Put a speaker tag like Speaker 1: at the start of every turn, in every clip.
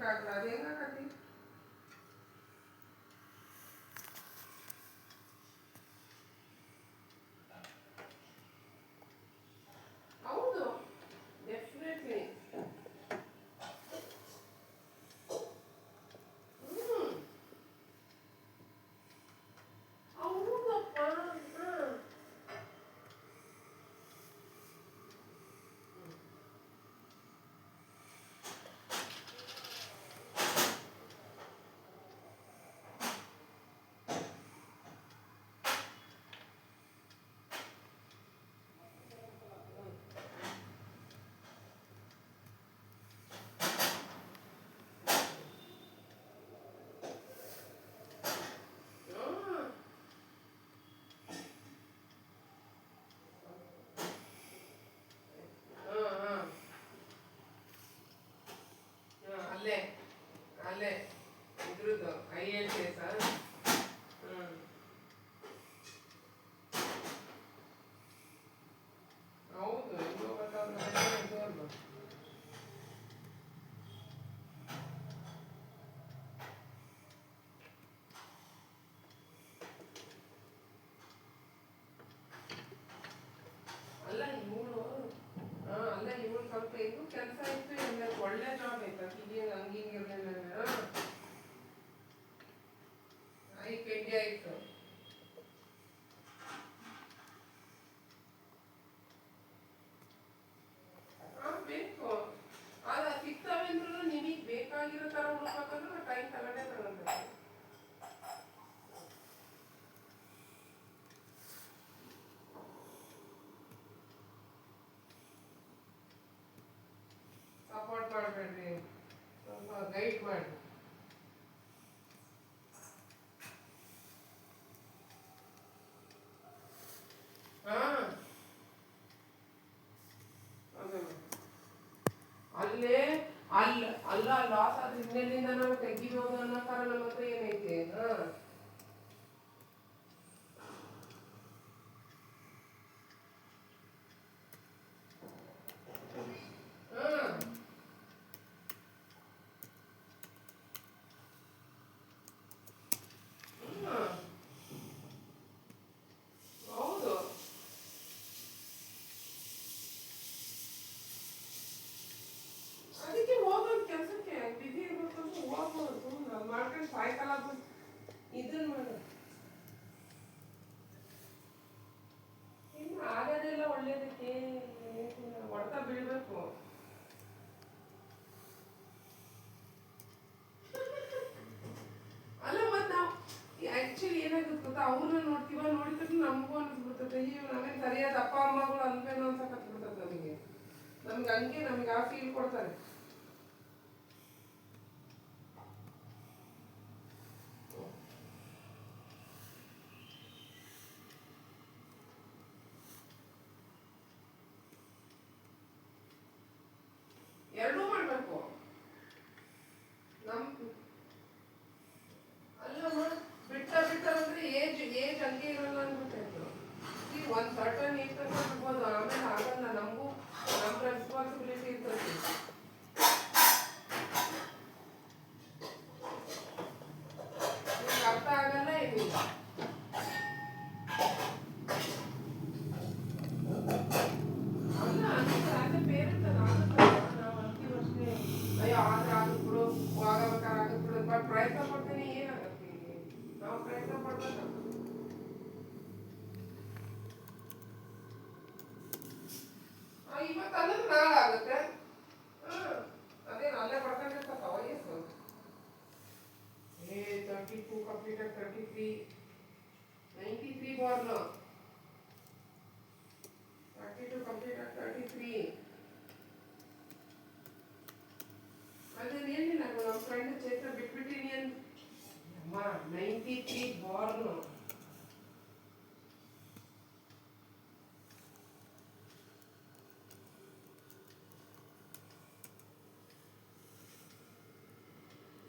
Speaker 1: ಹಾಕಕ್ಕಾಗಲ್ಲ, ಅದು ಹೆಂಗೆ ಹಾಕತ್ತಿ? ಹೌದು, ಡೆಫಿನೆಟ್ಲಿ. ಹೌದಪ್ಪ. ಅಲ್ಲೇ ಅಲ್ಲೇ ಇದ್ರದ್ದು IAS. ಹೌದು, ಇನ್ನೂ ಗೊತ್ತಾದ್ರು. ಅಲ್ಲ ಇವಳು ಅಲ್ಲ ಇವಳು ಸ್ವಲ್ಪ ಇದು ಕೆಲಸ ಇತ್ತು, ಒಳ್ಳೆ ಜಾಬ್ ಆಯ್ತು ಆಕಿಗೆ, ಹಂಗಿಂಗಿರ್ಲಿಲ್ಲ. ಪೆಂಡಿ ಆಯ್ತು. ಬೇಕು, ಆದ್ರೆ ಸಿಗ್ತವೆ ಅಂದ್ರೂ ನಿಮಗೆ ಬೇಕಾಗಿರೋ ಥರ ಹುಡುಕ್ಬೇಕಂದ್ರೆ ಟೈಮ್ ತಗೊಂಡೇ ತಗೊಂಡ್ರೆ. ಸಪೋರ್ಟ್ ಮಾಡಬೇಡ್ರಿ, ಸ್ವಲ್ಪ ಗೈಡ್ ಮಾಡಿ. ಅಲ್ಲೇ ಅಲ್ಲ ಲಾಸ್ ಆದ ಹಿನ್ನೆಲೆಯಿಂದ ನಾವು ತೆಗಿಬೋದು ಅನ್ನೋ ಕಾರಣ ನಮ್ಮ ಹತ್ರ ಏನೈತೆ. ಹೌದು, ಅದಕ್ಕೆ ಹೋಗೋದು ಕೆಲಸಕ್ಕೆ, ಬಿಸಿ ಇರ್ಬೇಕಂದ್ರೆ ಹೋಗ್ಬೋದು. ಮಾಡ್ಕೊಂಡು ಸಾಯಂಕಾಲ ಇದನ್ನ ಮಾಡ ಇನ್ನು ಆಗೋದೆಲ್ಲ ಒಳ್ಳೇದಕ್ಕೆ ಹೊಡೆತ ಬೀಳ್ಬೇಕು. ಅಲ್ಲ ಮತ್ತೆ ನಾವು ಆಕ್ಚುಲಿ ಏನಾಗುತ್ತೆ ಗೊತ್ತಾ, ಅವ್ರನ್ನ ನೋಡ್ತೀವ, ನೋಡಿದ್ರೆ ನಮಗೂ ಅನ್ಸ್ಬಿಡ್ತದೆ, ನಮಗೆ ಸರಿಯಾದ ಅಪ್ಪ ಅಮ್ಮಗಳು ಅನ್ಬೇನೋ ಅನ್ಸಕತ್ಬಿಡ್ತದೆ ನಮ್ಗೆ ಹಂಗೆ ನಮ್ಗೆ ಆ ಫೀಲ್ ಕೊಡ್ತಾರೆ. ಎರಡೂ ಮಾಡಬೇಕು. ಅಲ್ಲಮ್ಮ, ಬಿಟ್ಟಂದ್ರೆ ಏಜ್ ಹಂಗೆ ಇರಲ್ಲ ಅಂದ್ಬಿಟ್ಟು ಈಗ ಒಂದು ಸರ್ಟನ್ ಏಜ್ ತನಕ ಬಿಡ್ಬೋದು, ಆಮೇಲೆ ಆಗಲ್ಲ. ನಮಗೂ ನಮ್ಮ ರೆಸ್ಪಾನ್ಸಿಬಿಲಿಟಿ ಇರ್ತದೆ. ಅರ್ಥ ಆಗಲ್ಲ ಏನಿಲ್ಲ. ಅಲ್ಲ ಆಸ್ ಎ ಪೇರೆಂಟ್ ನಾವು ಅಂತೀವಷ್ಟೇ, ಅಯ್ಯೋ ಆದ್ರೆ ಆಗದ್ ಬಿಡು, ಆಗಬೇಕಾದ್ರೆ ಆಗದ್ ಬಿಡು, ಬಟ್ ಪ್ರಯತ್ನ ಪಡ್ತೀನಿ. ಏನಾಗತ್ತೆ ನಾವು ಪ್ರಯತ್ನ ಪಡ್ಬೇಕಾಗ್ತದೆ. ಇವತ್ತು ಅನ್ನೋದು ನಾಳೆ ಆಗುತ್ತೆ. ಅದೇನು ಅಲ್ಲೇ ಪಡ್ಕೊಂಡಿರ್ತಕ್ಕ ವಯಸ್ಸು. 32 ಕಂಪ್ಲೀಟೆಡ್, 33, 93 born, 32 ಕಂಪ್ಲೀಟೆಡ್, 33. ಅದೇನು ಏನಿಲ್ಲ, ನಮ್ಮ ಫ್ರೆಂಡ್ ಚೇತ್ರ ಬಿಟ್ಬಿಟ್ಟಿನಿ ಅಂತ. ಅಮ್ಮ 93 born.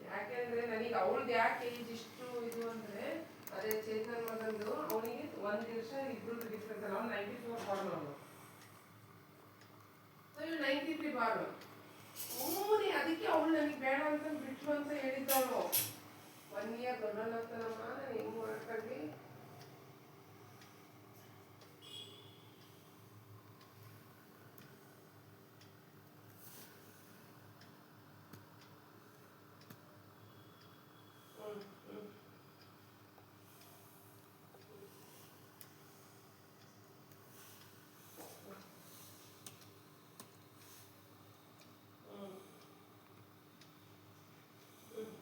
Speaker 1: ಯಾಕೆಂದ್ರೆ ನನಗೆ ಅವಳದ್ದು ಯಾಕೆ ಏಜ್ ಇಷ್ಟು ಇದು ಅಂದ್ರೆ, ಅದೇ ಚೇತನ್ ಮಗಂದು ಅವನಿಗೆ 1 ವರ್ಷ ಇಬ್ಬರದ್ದು ಡಿಫ್ರೆನ್ಸ್ ಅಲ್ಲ. ಅವ್ನು 94 born, ಅವನು 93 born. ಅದಕ್ಕೆ ಅವಳು ನನಗೆ ಬೇಡ ಅಂತ ಬಿಟ್ಟು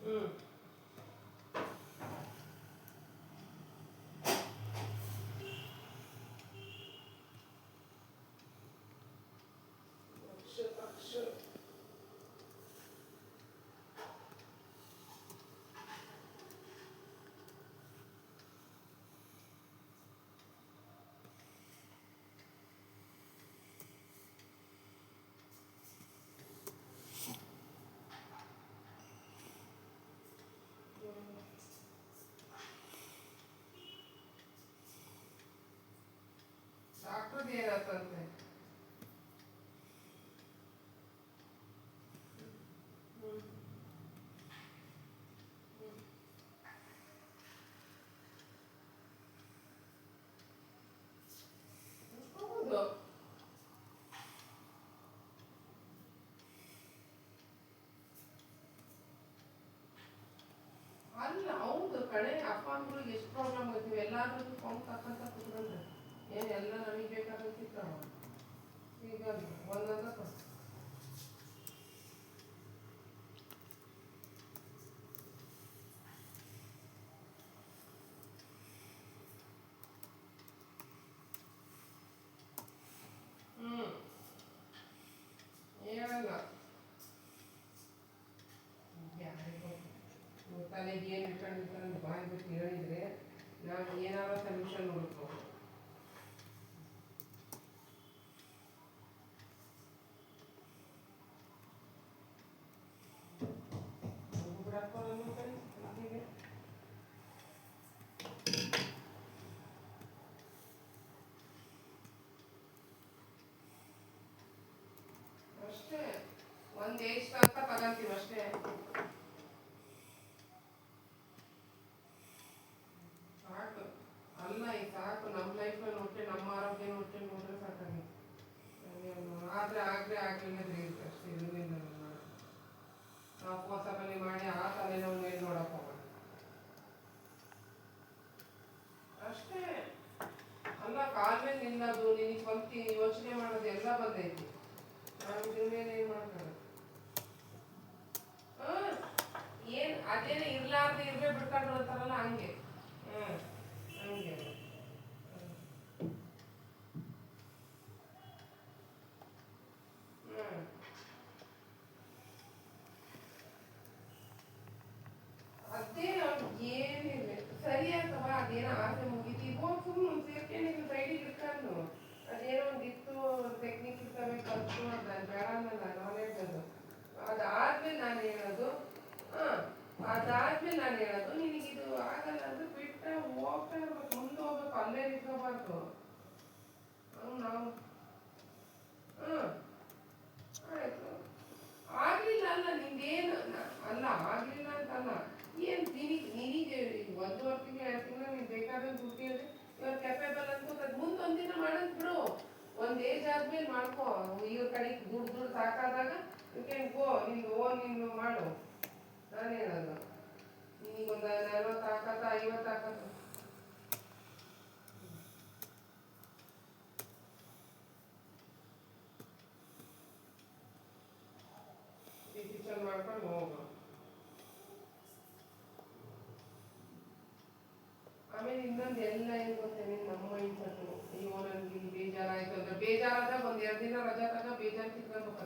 Speaker 1: ಹ್ಞೂ ಪಕ್ಷ ಪಕ್ಷ ಡಾಕ್ಟ್ರದ್ದು ಏನಾಯ್ತಂತೆ? ಹ್ಞೂ ಹೌದು. ಅಲ್ಲ ಹೌದು ಕಣೆ, ಅಪ್ಪ ಅಮ್ಮಗಳಿಗೆ ಎಷ್ಟು ಪ್ರಾಬ್ಲಮ್ ಆಗ್ತೀವಿ, ಎಲ್ಲಾದ್ರೂ ಫೋನ್ ತಕ್ಕಂತ ಕುತ್ಕೊಂಡ್ರೆ ಏನು ಎಲ್ಲ ನಮಗೆ ಬೇಕಾದ್ರೆ ಸಿಗ್ತಾವ. ಈಗ ಒಂದೊಂದ ಹ್ಞೂ ಹೇಳಲ್ಲ. ಯಾರಿಗೂ ತಲೆಗೆ ಏನು ಇಟ್ಕೊಂಡಿರ್ತಾರೆ ಬಾಯಿ ಬಿಟ್ಟು ಹೇಳಿದ್ರೆ ನಾವು ಏನಾರ ಸೊಲ್ಯೂಷನ್ ಹುಡುಕ್ಬೋದು. ಬಿಡಪ್ಪ ನನ್ನ ಕೈ ಹೀಗೆ. ಅಷ್ಟೇ ಒಂದು ಏಜ್ ತನಕ ತಗೊಂತೀವಿ ಅಷ್ಟೇ. ಸಾಕು ಅಲ್ಲ ಈಗ ಸಾಕು, ನಮ್ಮ ಲೈಫಲ್ಲಿ ನೋಡ್ತೆ ನಮ್ಮ ಆರೋಗ್ಯ ನೋಡ್ತೆ ನೋಡ್ರೆ ಸಾಕಾಗಿ. ಆದರೆ ಆಗಲಿಲ್ಲ ಇರುತ್ತೆ ಅಷ್ಟೇ. ಇದರಿಂದ ನಾವು ಕೋಸಪಲ್ಲಿ ಮಾಡಿ ಆ ತಲೆನೋವು ಮೇಲೆ ನೋಡಕ್ಕೆ ಹೋಗೋಣ ಅಷ್ಟೇ. ಅಲ್ಲ ಕಾಲ ಮೇಲೆ ನಿಲ್ಲೋದು, ನಿನಗೆ ಸ್ವಂತ ಯೋಚನೆ ಮಾಡೋದು ಎಲ್ಲ ಬಂದೈತಿ. ನಾವು ಇದ್ರ ಮೇಲೆ ಏನು ಮಾಡ್ತಾರೆ? ಹಾಂ ಏನು ಅದೇನೇ ಇರ್ಲಾರ್ದು ಇರ್ಬೇ ಬಿಡ್ಕೊಂಡು ಅಂತಾರಲ್ಲ ಹಂಗೆ. ಹಾಂ ಹಂಗೆ. ಹ್ಞೂ ಅದೇ ಅವ್ನಿಗೆ ಏನಿಲ್ಲ ಸರಿ ಆಗ್ತವ. ಅದೇನೋ ಆಸೆ ಮುಗೀತಿ ಹೋಗಿ ಸುಮ್ಮನೆ ಒಂದು ಸೇರ್ಕೊಂಡು ಸೈಡಿಗೆ ಇಟ್ಕೊಂಡು ಅದೇನೋ ಒಂದು ಇತ್ತು ಟೆಕ್ನಿಕ್ ಇರ್ತವೆ ಕಲ್ತು ಅದು ಬೇಡ ಅನ್ನಲ್ಲ, ನಾಲೆಡ್ಜ್ ಅದು. ಅದಾದ್ಮೇಲೆ ನಾನು ಹೇಳೋದು ಹಾಂ ಅದಾದ್ಮೇಲೆ ನಾನು ಹೇಳೋದು ನಿನಗಿದು ಆಗಲ್ಲ ಅಂದ್ರೆ ಬಿಟ್ಟ ಹೋಗ್ತಾ ಇರ್ಬೇಕು, ಮುಂದೆ ಹೋಗ್ಬೇಕು, ಅಲ್ಲೇ ನಿಂತ್ಕೋಬಾರ್ದು. ನಾವು ಹಾಂ ಆಯಿತು ಆಗ್ಲಿಲ್ಲ ಅಲ್ಲ ನಿಂದೇನು ಅಲ್ಲ ಆಗ್ಲಿಲ್ಲ ಅಂತಲ್ಲ. ಏನು ನಿನಗೆ ಒಂದೂವರೆ ತಿಂಗಳು 2 ತಿಂಗಳು ನೀನು ಬೇಕಾದಂಗೆ ದುಡ್ಡಿದ್ರೆ ಇವಾಗ ಕೆಪೇಬಲ್ ಅನ್ಕೋತದ. ಮುಂದೆ ಒಂದಿನ ಮಾಡಂತ ಬಿಡು, ಒಂದು ಏಜ್ ಆದ್ಮೇಲೆ ಮಾಡ್ಕೋ. ಇವ್ರ ಕಡೆಗೆ ದುಡ್ಡು ಸಾಕಾದಾಗ ಯು ಕ್ಯಾನ್ ಗೋ, ನಿಂದು ಓನ್ ನೀನು ಮಾಡು. ನಾನು ಹೇಳೋದು ನಿನಗೊಂದು 40 ಹಾಕತ್ತ 50 ಹಾಕತ್ತ ಡಿಸಿಷನ್ ಮಾಡ್ಕೊಂಡು ಹೋಗು. ಆಮೇಲೆ ಇನ್ನೊಂದು ಎಲ್ಲ ಏನು ಗೊತ್ತೇನೆ, ನಮ್ಮ ಮೈಂಡ್ ಸೆಟ್ಟು ಅಯ್ಯೋ ನನಗೆ ಇಲ್ಲಿ ಬೇಜಾರಾಯ್ತು ಅಂದ್ರೆ ಬೇಜಾರಾದಾಗ ಒಂದು 2 ದಿನ ರಜಾ ತಗ ಬೇಜಾರು ಕಿತ್ಕೊಳ್ಬೇಕು.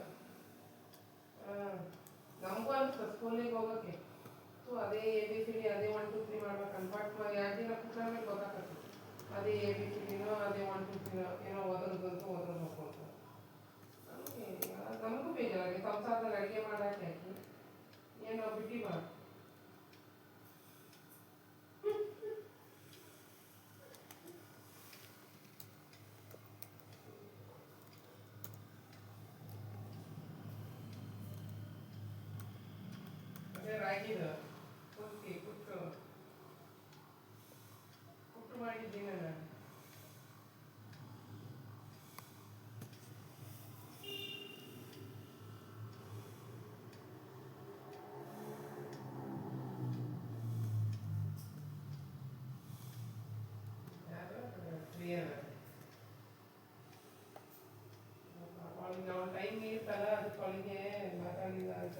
Speaker 1: ಹಾಂ ನಮಗೂ ಅನಿಸ್ತದೆ ಸ್ಕೂಲಿಗೆ ಹೋಗೋಕ್ಕೆ. ಸೊ ಅದೇ ಎ ಬಿ ಸಿ ಡಿ ಅದೇ 1 2 3 ಮಾಡ್ಬೇಕಂತ. ಬಟ್ 2 ದಿನ ಕೂತ್ಕೊಂಡ್ಮೇಲೆ ಗೊತ್ತಾಗ್ತದೆ ಅದೇ ಎ ಬಿ ಸಿ ಡಿನೋ ಅದೇ 1 2 3 ಏನೋ ಓದೋದಂತೂ ಓದೋದಬೇಕು ಅಂತ. ನಮಗೆ ನಮಗೂ ಬೇಜಾರಾಗಿ ಸಂಸಾರದಲ್ಲಿ ಅಡುಗೆ ಮಾಡಾಕೆ ಹಾಕಿ ಏನೋ ಬಿಟ್ಟಿವ. ಅದೇ ರಾಗಿದು ಕುಟ್ಟು ಮಾಡಿದ್ದೀನಿ ನಾನು. ಯಾರು ಪ್ರಿಯನ ಅವಳಿಗೆ ಅವಳ ಟೈಮ್ ಇರ್ತಲ್ಲ, ಅದಕ್ಕೆ ಅವಳಿಗೆ ಮಾತಾಡಿಲ್ಲ ಅಂತ.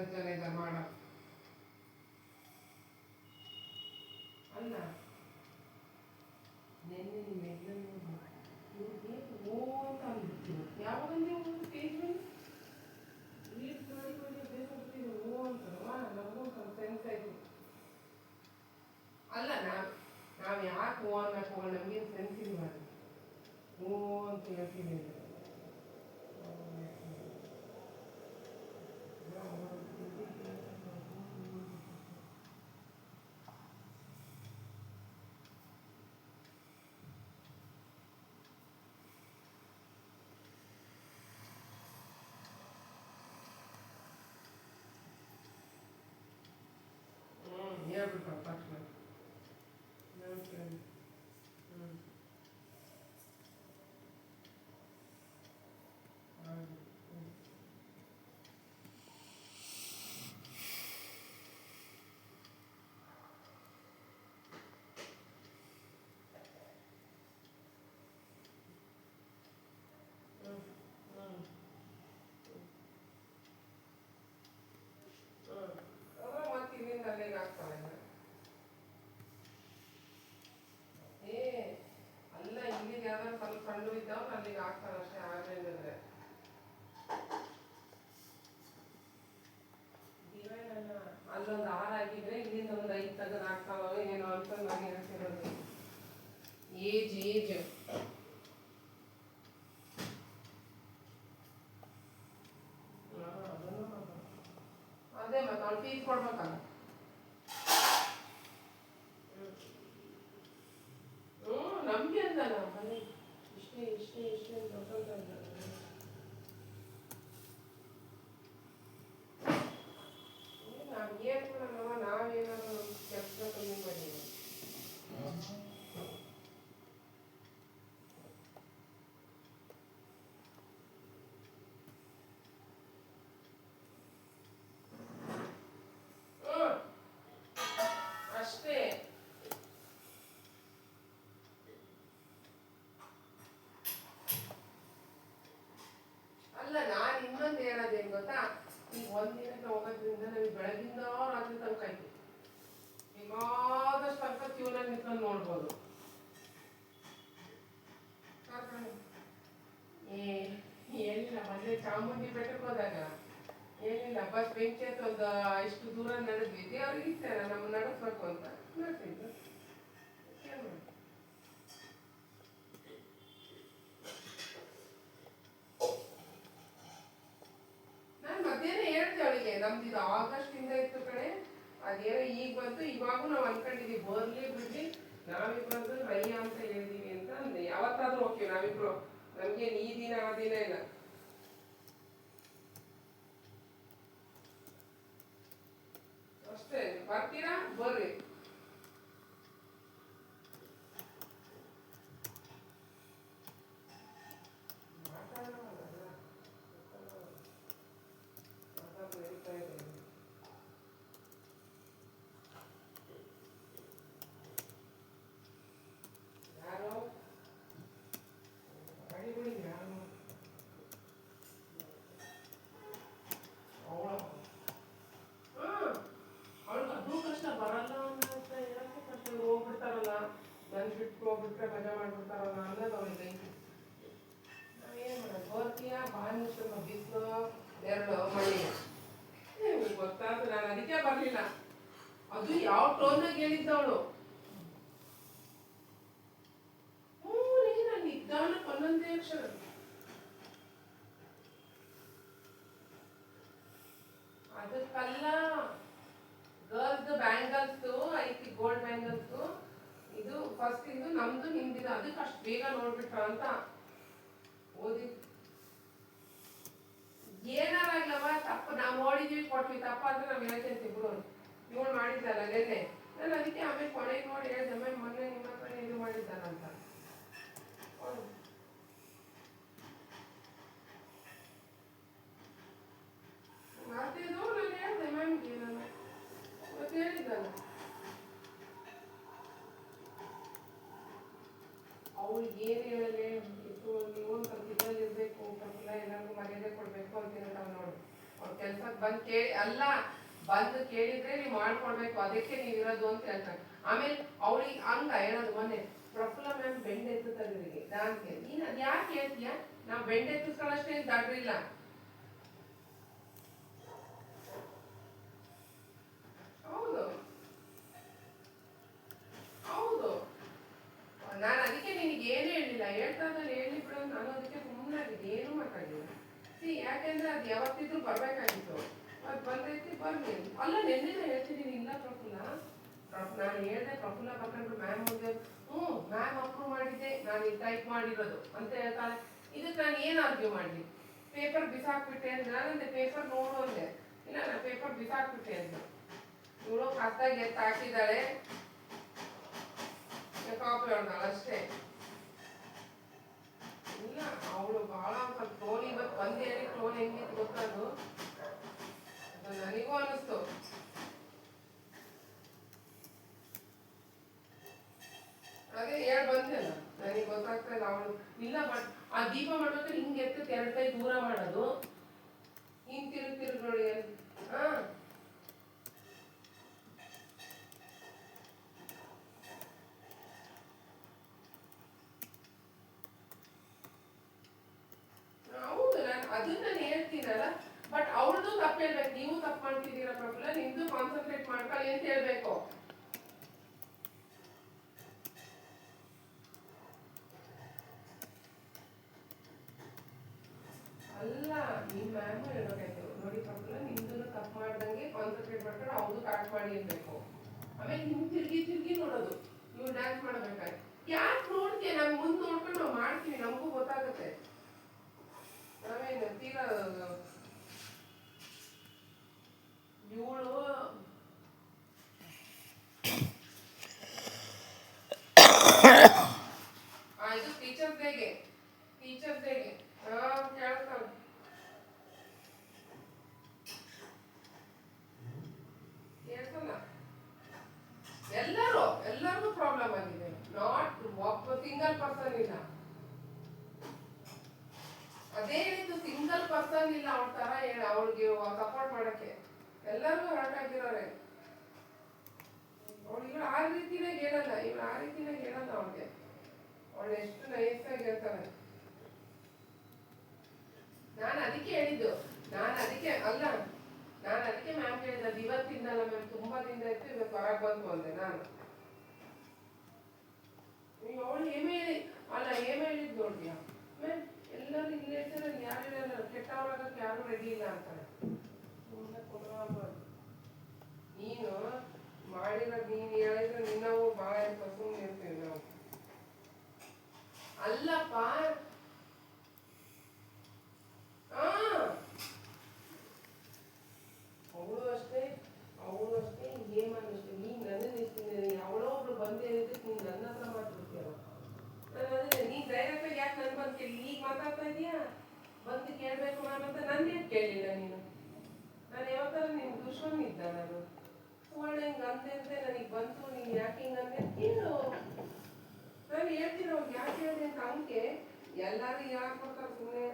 Speaker 1: ಜನ ಇದ್ದಾರೆ ಮಾಡ ಅಲ್ಲ ನೆನ್ನೆ ನಿಮ್ಮ ಇವ್ರಿಗೆ ಓ ಅಂತ ಅಂದ್ಬಿಡ್ತೀವಿ ಯಾವಾಗಂದ್ರೆ ಒಂದು ಸ್ಟೇಜ್ ಮೇಲೆ ರೀಲ್ಸ್ ಮಾಡಿ ಮಾಡಿ ಅಭ್ಯಾಸ ಆಗ್ಬಿಟ್ಟಿದೆ ಓ ಅಂತಲ್ವಾ ನಮಗೂ ಸ್ವಲ್ಪ ಸೆನ್ಸ್ ಆಯ್ತು ಅಲ್ಲ ನಾವು ಯಾಕೆ ಓ ಅನ್ನಕ್ಕೆ ಹೋಗೋಣ ನಮಗೇನು ಸೆನ್ಸ್ ಇಲ್ಲ ಓ ಅಂತ ಹೇಳ್ತೀನಿ ಹೇಳ್ಬಿಟ್ಟು ತಕ್ಷಣ ಮತ್ತೆ ಇಲ್ಲಿಂದ ಅಲ್ಲಿಗೆ ಆಗ್ತಾಳೆ ಏ ಅಲ್ಲ ಇಲ್ಲಿಗೆ ಯಾವ್ದಾದ್ರು ಸ್ವಲ್ಪ ಸಣ್ಣ ಇದ್ದಾವ ಅಲ್ಲಿಗೆ ಆಗ್ತಾನೆ ಅಷ್ಟೇ ಆಗಲಿಲ್ಲಂದ್ರೆ ಅಲ್ಲೊಂದು ಆರು ಆಗಿದ್ರೆ ಇಲ್ಲಿಂದ ಒಂದು 5 ತೆಗೆದು ಆಗ್ತಾವ ಏನೋ ಅಂತ ನಾನು ಹೇಳ್ತಿರೋದು ಏಜ್ ಅದೇ ಮತ್ತೆ ಅವ್ನು ಫೀಸ್ ಕೊಡ್ಬೇಕಲ್ಲ ನಮ್ಗೆ ಅಂದಲ್ಲ ಮನೆ ಇಷ್ಟೇ ಅಂತ ನಾವು ಏನು ಕೊಡೋಣವ ನಾವೇನಾದ್ರು ಕೆಲಸ ಕಮ್ಮಿ ಮಾಡಿದ್ದೀವಿ ಅಷ್ಟೇ ಅಲ್ಲ ನಾನು ಇನ್ನೊಂದು ಹೇಳೋದೇನು ಗೊತ್ತಾ ಈಗ ಒಂದಿನಕ್ಕೆ ಹೋಗೋದ್ರಿಂದ ನಮಗೆ ಬೆಳಗಿಂದ ರಾತ್ರಿ ತನಕ ಆಯ್ತು ಬೇಕಾದಷ್ಟು ತನಕ ಕ್ಯೂನಲ್ಲಿ ನಿಂತ್ಕೊಂಡು ನೋಡ್ಬೋದು ಏನಿಲ್ಲ ಮೊನ್ನೆ ಚಾಮುಂಡಿ ಬೆಟ್ಟಕ್ಕೆ ಹೋದಾಗ ಏನಿಲ್ಲ ಬಸ್ ಬೆಂಕಿ ಅಂತ ಒಂದು ಇಷ್ಟು ದೂರ ನಡೆದ್ವಿ ದೇವ್ರಿಗೆ ಇರ್ತಾರ ನಮ್ಮ ನಡೆಸ್ಬೇಕು ಅಂತ ನಡೆಸಿದ್ದು ನಾನು ಮಧ್ಯಾಹ್ನ ಹೇಳ್ದೆ ಅವಳಿಗೆ ನಮ್ದು ಇದು ಆಗಸ್ಟ್ ಇಂದ ಇತ್ತು ಕಡೆ ಅದೇನೋ ಈಗ ಬಂತು ಇವಾಗೂ ನಾವು ಅನ್ಕೊಂಡಿದೀವಿ ಬರ್ಲಿ ಬಿಡ್ಲಿ ನಾವಿಬ್ರು ರಯ್ಯ ಅಂತ ಹೇಳಿದೀವಿ ಅಂತ ಅಂದೆ ಯಾವತ್ತಾದ್ರೂ ಓಕೆ ನಾವಿಬ್ರು ನಮ್ಗೇನು ಈ ದಿನ ಆ ದಿನ ಇಲ್ಲ ಅಷ್ಟೇ ಬರ್ತೀರಾ ಬರ್ರಿ ಯಾರು ಅವಳಿಗೆ ಕಷ್ಟ ಬರಲ್ಲ ಅಂತ ಹೇಳಕ್ಕೆ ಕಷ್ಟ ಹೋಗ್ಬಿಡ್ತಾರಲ್ಲ ನನ್ ಬಿಟ್ಟು ಹೋಗ್ಬಿಟ್ರೆ ಮಜಾ ಮಾಡ್ಬಿಡ್ತಾರಲ್ಲ ಅನ್ನೋದು ಅವಳಿಗೆ ನಾವೇನ್ ಮಾಡೋದು ಬರ್ತೀಯ ಭಾನುಷ್ಯ ಬಿಸಿಲು ಎರಡು ಮಳೆ ಗೊತ್ತಾಯ್ತು ನಾನು ಅದಕ್ಕೆ ಬರ್ಲಿಲ್ಲ ಅದು ಯಾವ ಟೋನ್ನಾಗ ಹೇಳಿದ್ದವಳು ನಾನು ನಿಧಾನಕ್ಕೆ ಒಂದೊಂದೇ ಅಕ್ಷರ ಅದಕ್ಕಲ್ಲ ಗರ್ಲ್ಸ್ ಬ್ಯಾಂಗಲ್ಸ್ ಐತಿ ಗೋಲ್ಡ್ ಬ್ಯಾಂಗಲ್ಸ್ ಇದು ಫಸ್ಟ್ ಇದು ನಮ್ದು ನಿಮ್ದಿದು ಅದಕ್ಕೆ ಅಷ್ಟು ಬೇಗ ನೋಡ್ಬಿಟ್ರ ಅಂತ ಓದಿ ಏನಾರಾಗ್ಲವ ತಪ್ಪು ನಾವು ನೋಡಿದೀವಿ ಕೊಟ್ವಿ ತಪ್ಪ ಅಂದ್ರೆ ನಾವು ಹೇಳ್ತೇನೆ ಬಿಡು ಇವಳು ಮಾಡಿದ್ದಲ್ಲ ನೆನ್ನೆ ನಾನು ಅದಕ್ಕೆ ಆಮೇಲೆ ಕೊನೆಗೆ ನೋಡಿ ಹೇಳ್ದೆ ಮೊನ್ನೆ ನಿಮ್ಮ ಹತ್ರ ಇದು ಮಾಡಿದ್ದಾರಂತ ಮಾಡ್ತಿದ್ದು ನಾನು ಹೇಳ್ದೆ ಮ್ಯಾಮ್ಗೆ ನಾನು ಇವತ್ತು ಹೇಳಿದ್ದಲ್ಲ ಅವ್ಳಿಗೆ ಏನು ಹೇಳಲೆ ನೀವು ಸ್ವಲ್ಪ ಇದ್ರಲ್ಲಿ ಇರಬೇಕು ಸ್ವಲ್ಪ ಎಲ್ಲರಿಗೂ ಮರ್ಯಾದೆ ಕೊಡಬೇಕು ಅಂತ ಹೇಳ್ತಾವೆ ನೋಡು ಅವ್ರು ಕೆಲ್ಸಕ್ಕೆ ಬಂದು ಕೇಳಿ ಅಲ್ಲ, ಬಂದು ಕೇಳಿದ್ರೆ ನೀವು ಮಾಡ್ಕೊಡ್ಬೇಕು, ಅದಕ್ಕೆ ನೀವು ಇರೋದು ಅಂತ ಹೇಳ್ತಾರೆ. ಆಮೇಲೆ ಅವಳಿಗೆ ಹಂಗ ಹೇಳೋದು ಮೊನ್ನೆ ಪ್ರಫುಲ್ಲ ಮ್ಯಾಮ್ ಬೆಂಡ್ ಎತ್ತುತ್ತಾರೆ ಇವರಿಗೆ ಡಾನ್ಸ್ಗೆ. ನೀನು ಅದು ಯಾಕೆ ಹೇಳ್ತೀಯ? ನಾವು ಬೆಂಡ್ ಎತ್ತಿಸ್ಕೊಳ್ಳೋಷ್ಟೇ ದಡ್ರಿಲ್ಲ. ಹೌದು ಹೌದು, ನಾನು ಅದಕ್ಕೆ ನಿನಗೆ ಏನು ಹೇಳಿಲ್ಲ, ಹೇಳ್ತಾ ಇದ್ದಲ್ಲಿ ಹೇಳಿ ಬಿಡು, ನಾನು ಅದಕ್ಕೆ ಸುಮ್ಮನಾಗಿದೆ, ಏನೂ ಮಾತಾಡಿಲ್ಲ. ಯಾಕೆಂದ್ರೆ ಅದು ಯಾವತ್ತಿದ್ರು ಬರ್ಬೇಕಾಗಿತ್ತು, ಅದು ಬಂದೈತಿ ಬರ್ಲಿ. ಅಲ್ಲ ನೆನ್ನೆ ಹೇಳ್ತಿದ್ದೀನಿ, ಇಲ್ಲ ಪ್ರಫುಲ್ಲ, ನಾನು ಹೇಳಿದೆ ಪ್ರಫುಲ್ಲ ಬರ್ಕೊಂಡು ಮ್ಯಾಮ್ ಮುಂದೆ ಮ್ಯಾಮ್ ಅಪ್ರೂವ್ ಮಾಡಿದ್ದೆ, ನಾನು ಇದು ಟೈಪ್ ಮಾಡಿರೋದು ಅಂತ ಹೇಳ್ತಾಳೆ. ಇದಕ್ಕೆ ನಾನು ಏನು ಆರ್ಗ್ಯೂ ಮಾಡಲಿ? ಪೇಪರ್ ಬಿಸಾಕ್ಬಿಟ್ಟೆ ಅಂದ್ರೆ ನಾನಂತೆ ಪೇಪರ್ ನೋಡು ಅಂದೆ, ಇಲ್ಲ ನಾನು ಪೇಪರ್ ಬಿಸಾಕ್ಬಿಟ್ಟೆ ಅಂತ. ಇವಳು ಕತ್ತಾಗಿ ಎತ್ತು ಹಾಕಿದ್ದಾಳೆ, ಕಾಪಿ ಹೊಡೆದಾಳೆ ಅಷ್ಟೇ. ಇಲ್ಲ ಅವಳು ಬಹಳ ಸ್ವಲ್ಪ ಟೋನ್, ಇವತ್ತು ಬಂದು ಹೇಳಿ ಟೋನ್ ಹೆಂಗಿತ್ತು ಗೊತ್ತದು, ನನಗೂ ಅನಿಸ್ತು. ಅದೇ ಹೇಳಿ ಬಂದೆಲ್ಲ, ನನಗೆ ಗೊತ್ತಾಗ್ತಾ ಇಲ್ಲ. ಅವಳು ಇಲ್ಲ ಬಟ್ ಆ ದೀಪ ಮಾಡ್ಬೇಕಾದ್ರೆ ಹಿಂಗೆ ಎತ್ತಕ್ಕೆ 2 ಕೈ ದೂರ ಮಾಡೋದು, ಹಿಂಗೆ ತಿರುಗಿ ನೋಡಿ. ಹಾ ಹೌದು, ಅದನ್ನ ನಾನು ಹೇಳ್ತೀನಲ್ಲ. ಬಟ್ ಅವ್ರದ್ದು ತಪ್ಪು ಹೇಳ್ಬೇಕು, ನೀವು ತಪ್ಪು ಮಾಡ್ತಿದ್ದೀರಾ ಪ್ರಫುಲ್ಲ, ನಿಮ್ದು ಕಾನ್ಸಂಟ್ರೇಟ್ ಮಾಡ್ಕೊಳ್ಳಿ ಅಂತ ಹೇಳ್ಬೇಕು. ಅಲ್ಲ, ನಿಮ್ಮ ಮ್ಯಾಮು ಹೇಳ್ಬೇಕಾಯ್ತು, ನೋಡಿ ಪ್ರಫುಲ್ಲ ನಿಮ್ದು ತಪ್ಪು ಮಾಡ್ದಂಗೆ ಕಾನ್ಸಂಟ್ರೇಟ್ ಮಾಡ್ಕೊಂಡು ಅವ್ರದ್ದು ಕರೆಕ್ಟ್ ಮಾಡಿ ಅನ್ಬೇಕು. ಆಮೇಲೆ ನಿಮ್ ತಿರ್ಗಿ ನೋಡೋದು, ನೀವು ಡ್ಯಾನ್ಸ್ ಮಾಡ್ಬೇಕಾದ್ರೆ ಯಾಕೆ ನೋಡ್ತೀಯ? ನಮ್ಗೆ ಮುಂದೆ ನೋಡ್ಕೊಂಡು ನಾವು ಮಾಡ್ತೀವಿ, ನಮಗೂ ಗೊತ್ತಾಗುತ್ತೆ. ನಾವೇನು ತೀರಾ ಇವಳು ಇದು ಟೀಚರ್ಸ್ ಡೇಗೆ ಕೇಳ್ತಾಳೆ. ಕೇಳ್ಸಲ್ಲ. ಎಲ್ಲರಿಗೂ ಪ್ರಾಬ್ಲಮ್ ಆಗಿದೆ, ನಾಟ್ ಒಬ್ಬ ಸಿಂಗಲ್ ಪರ್ಸನ್ ಇಲ್ಲ. ಅದೇ ರೀತಿ ಸಿಂಗಲ್ ಪರ್ಸನ್ ಇಲ್ಲ ಅವಳ ತರ ಅವಳಿಗೆ ಸಪೋರ್ಟ್ ಮಾಡಕ್ಕೆ, ಎಲ್ಲರಿಗೂ ಹರ್ಟ್ ಆಗಿರೋರೆ. ಇವಳು ಆ ರೀತಿನಾಗ ಹೇಳಲ್ಲ, ಅವಳಿಗೆ ಅವಳು ಎಷ್ಟು ನೈಸಾಗಿ ಹೇಳ್ತಾಳೆ. ನಾನು ಅದಕ್ಕೆ ಹೇಳಿದ್ದು, ನಾನು ಅದಕ್ಕೆ ಮ್ಯಾಮ್ ಹೇಳಿದ್ದು, ಅದು ಇವತ್ತಿಂದಲ್ಲ ಮ್ಯಾಮ್, ತುಂಬಾ ದಿನ ಇತ್ತು, ಇವತ್ತು ಹೊರಗೆ ಬಂತು ಅಂದೆ ನಾನು. ಅವಳು ಏಮೇ ಹೇಳಿದ್ ನೋಡ್ತೀಯ ಮ್ಯಾಮ್, ಎಲ್ಲರೂ ಇಲ್ಲಿ ಹೇಳ್ತಾರೆ, ಯಾರು ಇರಲ್ಲ, ಕೆಟ್ಟವರಾಗಕ್ಕೆ ಯಾರು ರೆಡಿ ಇಲ್ಲ ಅಂತಾರೆ. ನೀನು ಮಾಡಿರೋದು ನೀನು ಹೇಳಿದ್ರೆ ನಿನ್ನವು ಭಾಳ ಸುಮ್ಮನೆ ಇರ್ತೀವಿ ನಾವು. ಅಲ್ಲಪ್ಪ, ಅವಳು ಅಷ್ಟೇ ಹೇಮನ್ ಅಷ್ಟೇ. ನೀನು ನನ್ನ ಅವಳೋ ಒಬ್ಳು ಬಂದೇ ಇರೋದಕ್ಕೆ ನೀನು ನನ್ನ ಹತ್ರ ಮಾತಾಡ್ತೀಯ. ನಾನು ಅದೇ ನೀನು ಡೈರೆಕ್ಟ್ ಆಗಿ ಯಾಕೆ ನನ್ ಬಂದು ಕೇಳಿ ಈಗ ಮಾತಾಡ್ತಾ ಇದೀಯಾ? ಬಂದು ಕೇಳಬೇಕು ನಾನು ಅಂತ ನನ್ನೇ ಕೇಳಿಲ್ಲ ನೀನು. ನಾನು ಯಾವತ್ತರ ನಿನ್ ದುಶ್ಮನ್ ಇದ್ದ? ನಾನು ಸುವರ್ಣ ಹಿಂಗೆ ಅಂದೆ ನನಗೆ ಬಂತು, ನೀನು ಯಾಕೆ ಹಿಂಗಂದೆ ಕೇಳು. ನಾನು ಹೇಳ್ತೀನಿ ಅವ್ರಿಗೆ ಯಾಕೆ ಹೇಳಿದೆ ಅಂತ. ಅಂಕೆ ಎಲ್ಲರೂ ಯಾಕೆ ಕೊಡ್ತಾರೆ ಸುಮ್ಮನೆ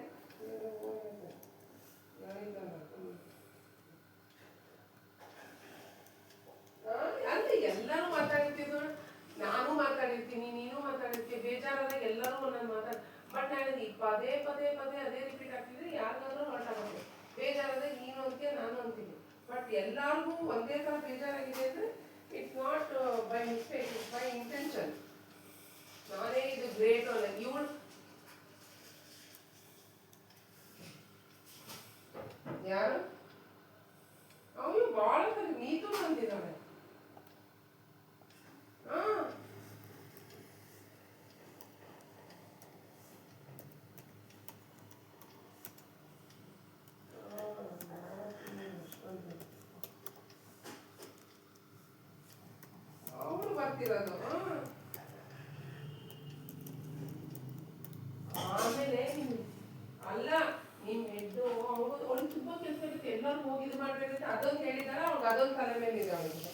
Speaker 1: ಅಲ್ಲಿ ಎಲ್ಲರೂ ಮಾತಾಡ್ತಿದ್ರು, ನಾನು ಮಾತಾಡಿರ್ತೀನಿ, ನೀನು ಮಾತಾಡಿರ್ತೀವಿ, ಬೇಜಾರಾದಾಗ ಎಲ್ಲರೂ ಒಂದೊಂದು ಬಟ್ ನಾನು ಪದೇ ಅದೇ ರಿಪೀಟ್ ಆಗ್ತಿದ್ರೆ ಯಾರಿಗಾದ್ರೂ ಹರ್ಟ್ ಆಗುತ್ತೆ. ಬೇಜಾರಾದಾಗ ನೀನು ಅಂತೀಯ, ನಾನು ಅಂತೀನಿ. ಬಟ್ ಎಲ್ಲರಿಗೂ ಒಂದೇ ಥರ ಬೇಜಾರಾಗಿದೆ ಅಂದರೆ it's not by mistake, it's by intention. ನಾನೇ ಇದು ಗ್ರೇಟ್ ಅಲ್ಲ ಇವಳು. ಯಾರು ಅವನು ಭಾಳ ಸರಿ ನೀತು ಅಂತಿದ್ದಾಳೆ. ಅವಳು ಬರ್ತಿರೋದು. ಆಮೇಲೆ ಅಲ್ಲ ನಿಮ್ ಹೆಡ್ಡು ಅವಳು ತುಂಬಾ ಕೆಲಸ ಇರುತ್ತೆ, ಎಲ್ಲರೂ ಹೋಗಿ ಇದು ಮಾಡ್ಬೇಕಂತ ಅದೊಂದು ಹೇಳಿದಾರ ಅವ್ಳಿಗೆ, ಅದೊಂದು ತಲೆ ಮೇಲೆ ಇದೆ ಅವಳಿಗೆ.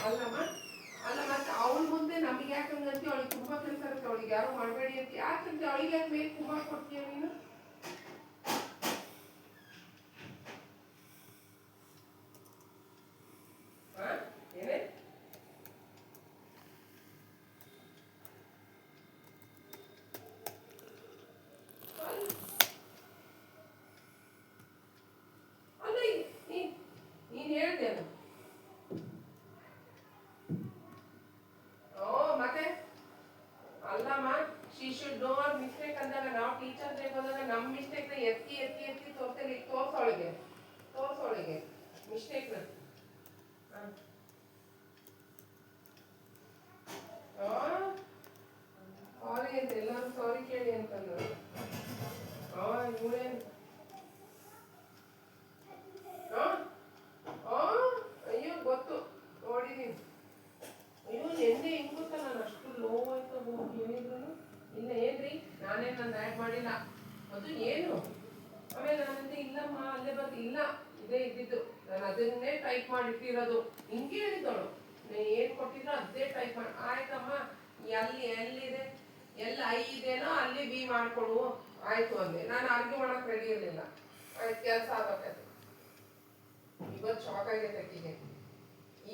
Speaker 1: ಅಲ್ಲ ಮತ್ತೆ ಅವಳ ಮುಂದೆ ನಮಗೆ ಯಾಕಂಗಂತೀವಿ, ಅವಳಿಗೆ ತುಂಬಾ ಕೆಲಸ ಇರುತ್ತೆ. ಅದು ಏನು. ಆಮೇಲೆ ನಾನಂತೆ ಇಲ್ಲಮ್ಮ ಅಲ್ಲೇ ಬರ್ತಿ ಇಲ್ಲ ಇದೇ ಇದ್ದಿದ್ದು, ನಾನು ಅದನ್ನೇ ಟೈಪ್ ಮಾಡಿಟ್ಟಿರೋದು. ಹಿಂಗೆ ಹೇಳಿದಳು, ನೀನು ಏನು ಕೊಟ್ಟಿದ್ರು ಅದೇ ಟೈಪ್ ಮಾಡಿ. ಆಯ್ತಮ್ಮ, ಎಲ್ಲಿದೆ, ಎಲ್ಲಿ ಐ ಇದೆನೋ ಅಲ್ಲಿ ಬಿ ಮಾಡಿಕೊಡು ಆಯ್ತು ಅಂದೆ. ನಾನು ಆರ್ಗ್ಯೂ ಮಾಡೋಕೆ ರೆಡಿ ಇರಲಿಲ್ಲ. ಆಯ್ತು, ಕೆಲಸ ಆಗೋಕತ್ತೆ. ಇವತ್ತು ಶಾಕ್ ಆಗೈತೆ ಅಕ್ಕಿಗೆ,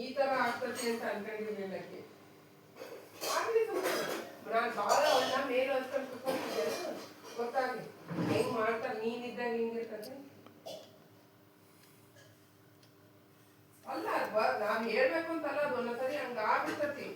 Speaker 1: ಈ ಥರ ಆಗ್ತದೆ ಅಂತ ಅನ್ಕೊಂಡಿರ್ಲಿಲ್ಲ ಅಕ್ಕಿ. ಆಗಲಿ ನಾನು ಭಾಳ ಅವಳನ್ನ ಮೇಲೆ ಹಚ್ಕೊಂಡು ಕುತ್ಕೊಂಡಿದ್ದೆ, ಗೊತ್ತಾಗಲಿ ಹೆಂಗ್ ಮಾಡ್ತಾರೆ. ನೀನಿದ್ದಾಗ ಹಿಂಗಿರ್ತದೆ ಅಲ್ಲ, ನಾನು ಹೇಳ್ಬೇಕು ಅಂತಲ್ಲ, ಅದು ಒಂದೊಂದ್ಸರಿ ಹಂಗ ಆಗ್ಬಿಡ್ತತಿ.